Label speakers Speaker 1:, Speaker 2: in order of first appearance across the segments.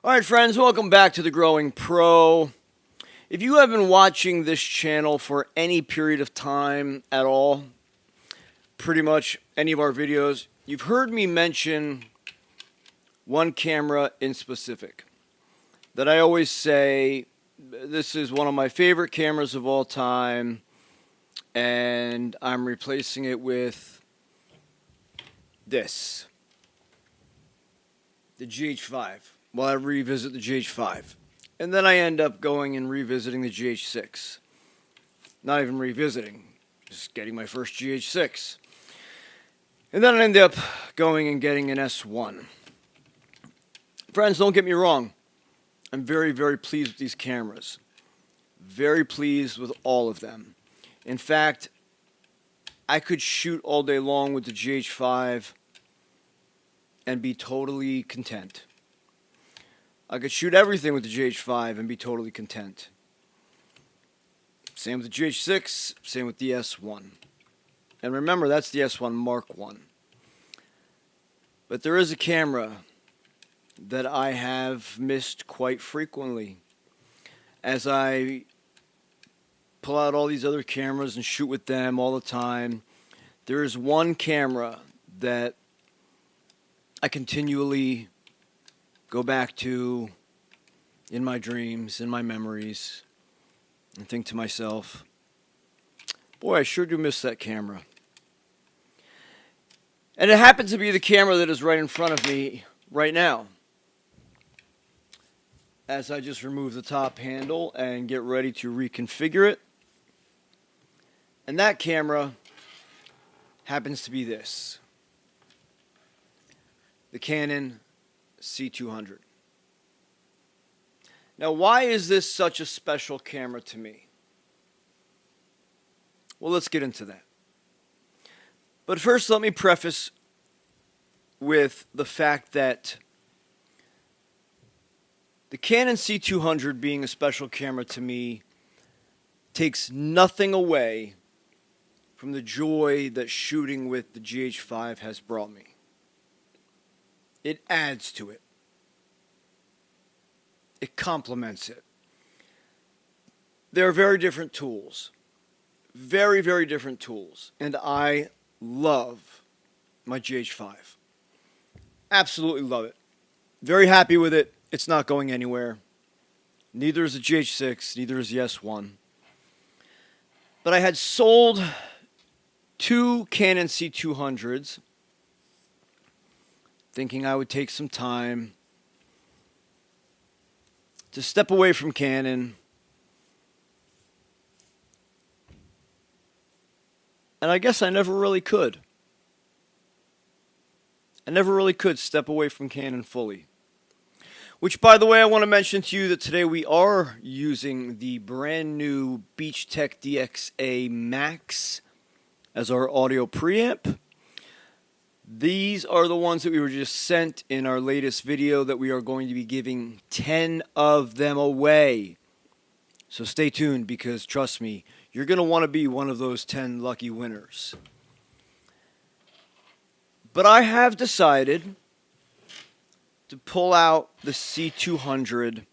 Speaker 1: Alright friends, welcome back to The Growing Pro. If you have been watching this channel for any period of time at all, pretty much any of our videos, you've heard me mention one camera in specific that I always say, this is one of my favorite cameras of all time, and I'm replacing it with this, the GH5. Well, I revisit the GH5. And then I end up going and revisiting the GH6. Not even revisiting, just getting my first GH6. And then I end up going and getting an S1. Friends, don't get me wrong. I'm very, very pleased with these cameras. Very pleased with all of them. In fact, I could shoot all day long with the GH5 and be totally content. I could shoot everything with the GH5 and be totally content. Same with the GH6, same with the S1. And remember, that's the S1 Mark I. But there is a camera that I have missed quite frequently. As I pull out all these other cameras and shoot with them all the time, there is one camera that I continually go back to in my dreams, in my memories, and think to myself, boy, I sure do miss that camera. And it happens to be the camera that is right in front of me right now, as I just remove the top handle and get ready to reconfigure it. And that camera happens to be this, the Canon C200. Now, why is this such a special camera to me? Well, let's get into that. But first, let me preface with the fact that the Canon C200 being a special camera to me takes nothing away from the joy that shooting with the GH5 has brought me. It adds to it. It complements it. They're very different tools. Very, very different tools. And I love my GH5. Absolutely love it. Very happy with it. It's not going anywhere. Neither is the GH6, neither is the S1. But I had sold two Canon C200s, thinking I would take some time to step away from Canon and I guess I never really could. I never really could step away from Canon fully. Which, by the way, I want to mention to you that today we are using the brand new Beachtech DXA Max as our audio preamp. These are the ones that we were just sent in our latest video that we are going to be giving 10 of them away. So stay tuned, because trust me, you're going to want to be one of those 10 lucky winners. But I have decided to pull out the C200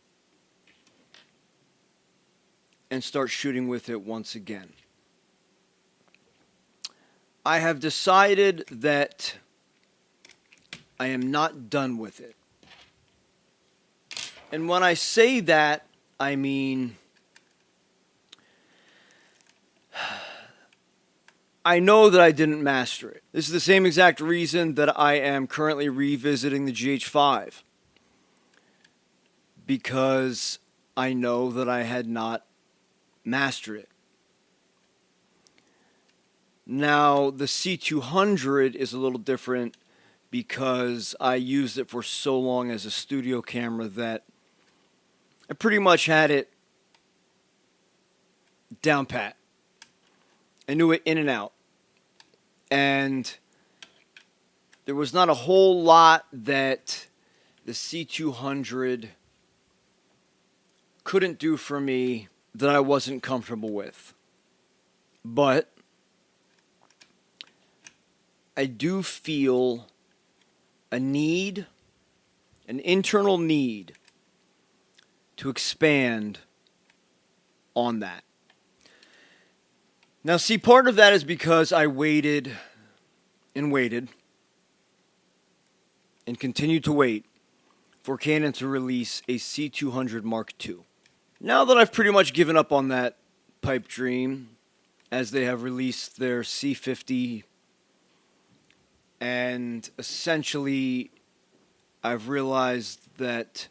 Speaker 1: and start shooting with it once again. I have decided that I am not done with it. And when I say that, I mean, I know that I didn't master it. This is the same exact reason that I am currently revisiting the GH5. Because I know that I had not mastered it. Now, the C200 is a little different because I used it for so long as a studio camera that I pretty much had it down pat. I knew it in and out. And there was not a whole lot that the C200 couldn't do for me that I wasn't comfortable with. But I do feel a need, an internal need, to expand on that. Now, see, part of that is because I waited and waited and continued to wait for Canon to release a C200 Mark II. Now that I've pretty much given up on that pipe dream, as they have released their C50, and essentially I've realized that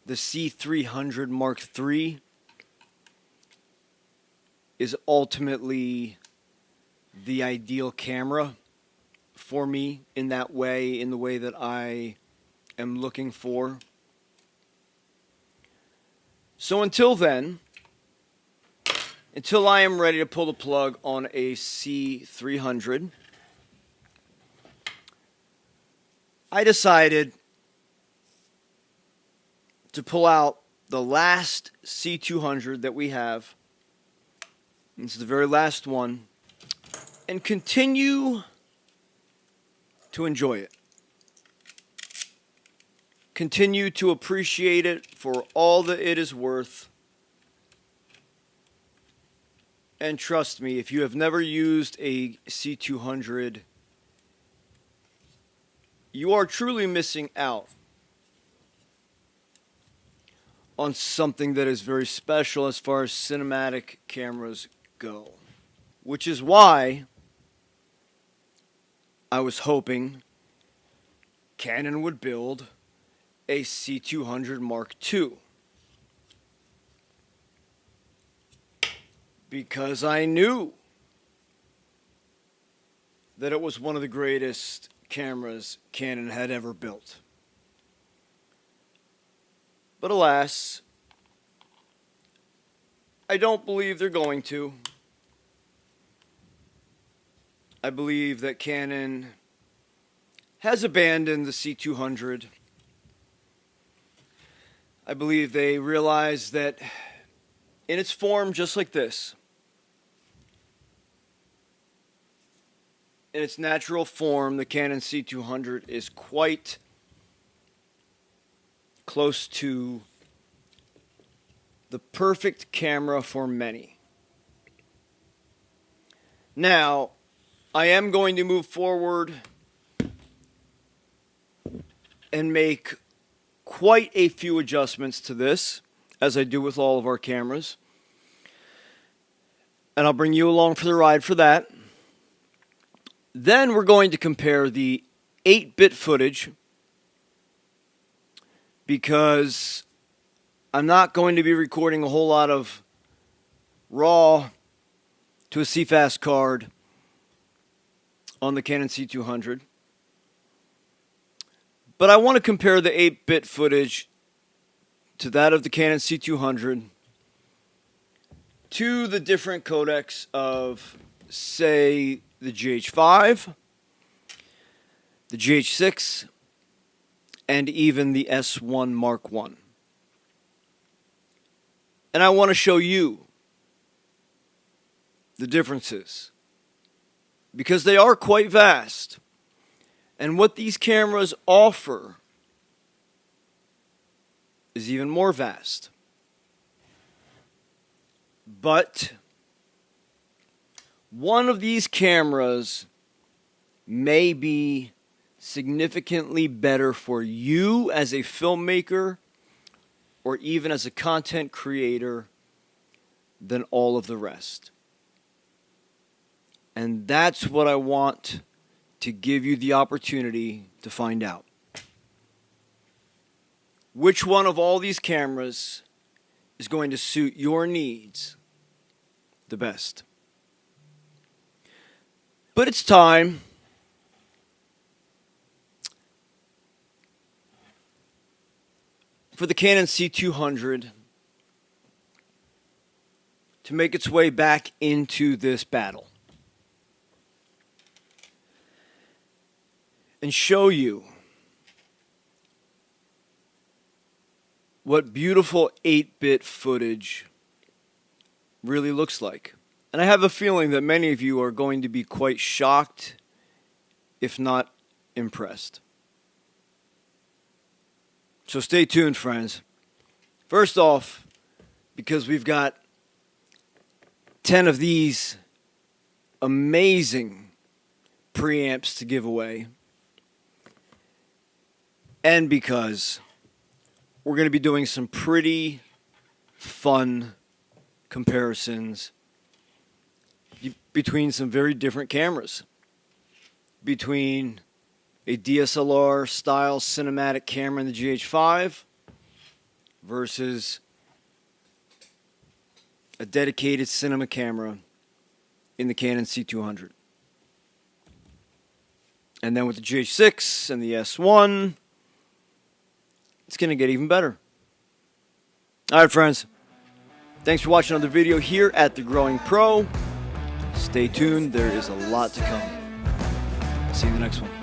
Speaker 1: the C300 Mark III is ultimately the ideal camera for me in that way, in the way that I am looking for. So until then, until I am ready to pull the plug on a C300, I decided to pull out the last C200 that we have. This is the very last one, and continue to enjoy it. Continue to appreciate it for all that it is worth. And trust me, if you have never used a C200, you are truly missing out on something that is very special as far as cinematic cameras go. Which is why I was hoping Canon would build a C200 Mark II. Because I knew that it was one of the greatest cameras Canon had ever built. But alas, I don't believe they're going to. I believe that Canon has abandoned the C200. I believe they realize that in its form just like this, in its natural form, the Canon C200 is quite close to the perfect camera for many. Now, I am going to move forward and make quite a few adjustments to this, as I do with all of our cameras. And I'll bring you along for the ride for that. Then we're going to compare the 8-bit footage, because I'm not going to be recording a whole lot of RAW to a CFast card on the Canon C200. But I want to compare the 8-bit footage to that of the Canon C200 to the different codecs of, say, the GH5, the GH6, and even the S1 Mark I. And I want to show you the differences, because they are quite vast. And what these cameras offer is even more vast. But one of these cameras may be significantly better for you as a filmmaker or even as a content creator than all of the rest. And that's what I want to give you the opportunity to find out. Which one of all these cameras is going to suit your needs the best? But it's time for the Canon C200 to make its way back into this battle and show you what beautiful 8-bit footage really looks like. And I have a feeling that many of you are going to be quite shocked, if not impressed. So stay tuned, friends, First off, because we've got 10 of these amazing preamps to give away, and because we're going to be doing some pretty fun comparisons between some very different cameras. Between a DSLR style cinematic camera in the GH5 versus a dedicated cinema camera in the Canon C200. And then with the GH6 and the S1, it's going to get even better. Alright friends, thanks for watching another video here at The Growing Pro. Stay tuned, there is a lot to come. See you in the next one.